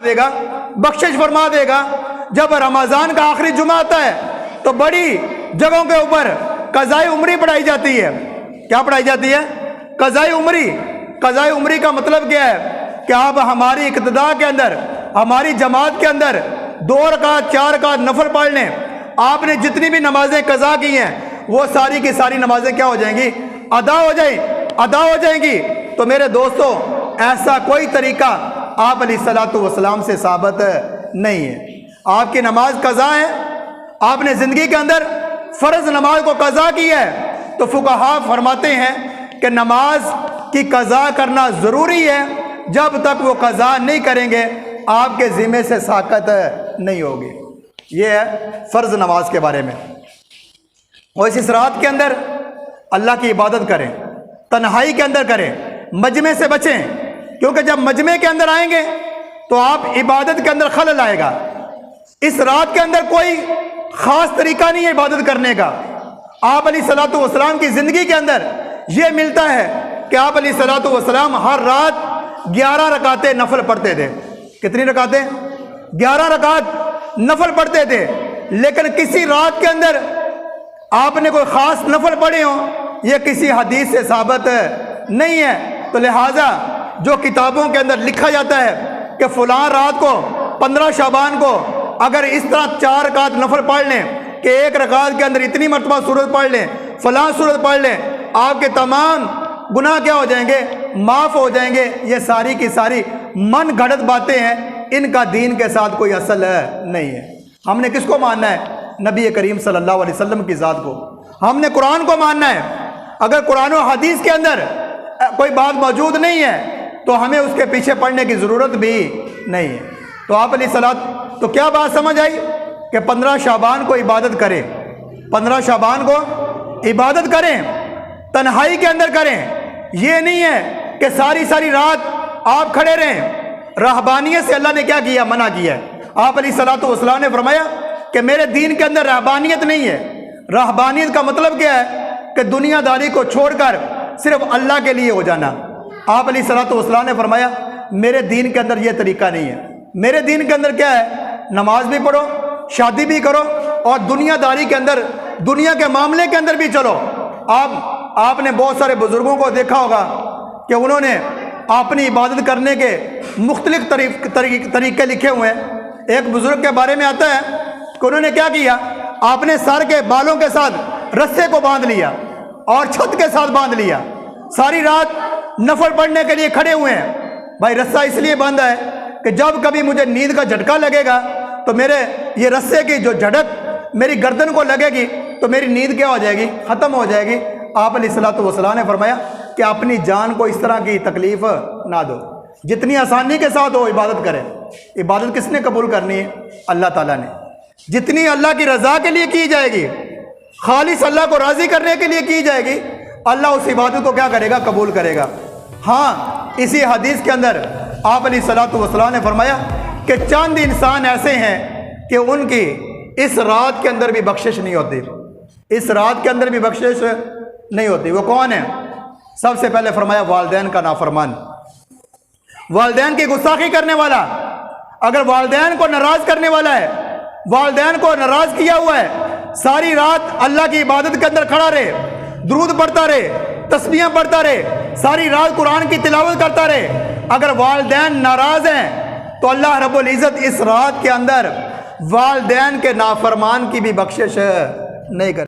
دے گا، بخشش فرما دے گا۔ جب رمضان کا آخری جمعہ آتا ہے تو بڑی جگہوں کے اوپر قضائے عمری پڑھائی جاتی ہے۔ کیا پڑھائی جاتی ہے؟ قضائے عمری۔ قضائے عمری کا مطلب کیا ہے کہ آپ ہماری اقتداء کے اندر، ہماری جماعت کے اندر 2 رکعت 4 رکعت نفل پڑھ لیں۔ آپ نے جتنی بھی نمازیں قضا کی ہیں وہ ساری کی ساری نمازیں کیا ہو جائیں گی؟ ادا ہو جائیں گی۔ تو میرے دوستو، ایسا کوئی طریقہ آپ علیہ الصلوۃ والسلام سے ثابت نہیں ہے۔ آپ کی نماز قضا ہے، آپ نے زندگی کے اندر فرض نماز کو قضا کی ہے، تو فقہا فرماتے ہیں کہ نماز کی قضا کرنا ضروری ہے۔ جب تک وہ قضا نہیں کریں گے آپ کے ذمے سے ساقط نہیں ہوگی۔ یہ ہے فرض نماز کے بارے میں۔ اور اس رات کے اندر اللہ کی عبادت کریں، تنہائی کے اندر کریں، مجمع سے بچیں، کیونکہ جب مجمع کے اندر آئیں گے تو آپ عبادت کے اندر خلل آئے گا۔ اس رات کے اندر کوئی خاص طریقہ نہیں ہے عبادت کرنے کا۔ آپ علیہ الصلوۃ والسلام کی زندگی کے اندر یہ ملتا ہے کہ آپ علیہ الصلوۃ والسلام ہر رات 11 رکعتیں نفل پڑھتے تھے۔ کتنی رکعتیں؟ 11 رکعت نفل پڑھتے تھے۔ لیکن کسی رات کے اندر آپ نے کوئی خاص نفل پڑھے ہوں، یہ کسی حدیث سے ثابت نہیں ہے۔ تو لہٰذا جو کتابوں کے اندر لکھا جاتا ہے کہ فلاں رات کو 15 شعبان کو اگر اس طرح 4 رکعت نفل پڑھ لیں کہ 1 رکعت کے اندر اتنی مرتبہ سورت پڑھ لیں، فلاں سورت پڑھ لیں، آپ کے تمام گناہ کیا ہو جائیں گے؟ معاف ہو جائیں گے۔ یہ ساری کی ساری من گھڑت باتیں ہیں، ان کا دین کے ساتھ کوئی اصل نہیں ہے۔ ہم نے کس کو ماننا ہے؟ نبی کریم صلی اللہ علیہ وسلم کی ذات کو۔ ہم نے قرآن کو ماننا ہے۔ اگر قرآن و حدیث کے اندر کوئی بات موجود نہیں ہے تو ہمیں اس کے پیچھے پڑھنے کی ضرورت بھی نہیں ہے۔ تو آپ علیہ الصلوۃ، تو کیا بات سمجھ آئی کہ 15 شعبان کو عبادت کریں، 15 شعبان کو عبادت کریں، تنہائی کے اندر کریں۔ یہ نہیں ہے کہ ساری رات آپ کھڑے رہیں۔ رہبانیت سے اللہ نے کیا کیا؟ منع کیا ہے۔ آپ علیہ الصلوۃ والسلام نے فرمایا کہ میرے دین کے اندر رہبانیت نہیں ہے۔ رہبانیت کا مطلب کیا ہے؟ کہ دنیا داری کو چھوڑ کر صرف اللہ کے لیے ہو جانا۔ آپ علیہ الصلوۃ والسلام نے فرمایا میرے دین کے اندر یہ طریقہ نہیں ہے۔ میرے دین کے اندر کیا ہے؟ نماز بھی پڑھو، شادی بھی کرو، اور دنیا داری کے اندر، دنیا کے معاملے کے اندر بھی چلو۔ آپ نے بہت سارے بزرگوں کو دیکھا ہوگا کہ انہوں نے اپنی عبادت کرنے کے مختلف طریقے لکھے ہوئے ہیں۔ ایک بزرگ کے بارے میں آتا ہے کہ انہوں نے کیا کیا؟ آپ نے سر کے بالوں کے ساتھ رسے کو باندھ لیا اور چھت کے ساتھ باندھ لیا، ساری رات نفل پڑھنے کے لیے کھڑے ہوئے ہیں۔ بھائی رسہ اس لیے باندھا ہے کہ جب کبھی مجھے نیند کا جھٹکا لگے گا تو میرے یہ رسے کی جو جھڑک میری گردن کو لگے گی تو میری نیند کیا ہو جائے گی؟ ختم ہو جائے گی۔ آپ علیہ الصلوۃ والسلام نے فرمایا کہ اپنی جان کو اس طرح کی تکلیف نہ دو، جتنی آسانی کے ساتھ ہو عبادت کرے۔ عبادت کس نے قبول کرنی ہے؟ اللہ تعالیٰ نے۔ جتنی اللہ کی رضا کے لیے کی جائے گی، خالص اللہ کو راضی کرنے کے لیے کی جائے گی، اللہ اس عبادت کو کیا کرے گا؟ قبول کرے گا۔ ہاں، اسی حدیث کے اندر آپ علیہ الصلوۃ والسلام نے فرمایا کہ چند انسان ایسے ہیں کہ ان کی اس رات کے اندر بھی بخشش نہیں ہوتی، اس رات کے اندر بھی بخشش نہیں ہوتی۔ وہ کون ہیں؟ سب سے پہلے فرمایا والدین کا نافرمان، والدین کی گستاخی کرنے والا۔ اگر والدین کو ناراض کرنے والا ہے، والدین کو ناراض کیا ہوا ہے، ساری رات اللہ کی عبادت کے اندر کھڑا رہے، درود پڑھتا رہے، تسبیحاں پڑھتا رہے، ساری رات قرآن کی تلاوت کرتا رہے، اگر والدین ناراض ہیں تو اللہ رب العزت اس رات کے اندر والدین کے نافرمان کی بھی بخشش نہیں کرے۔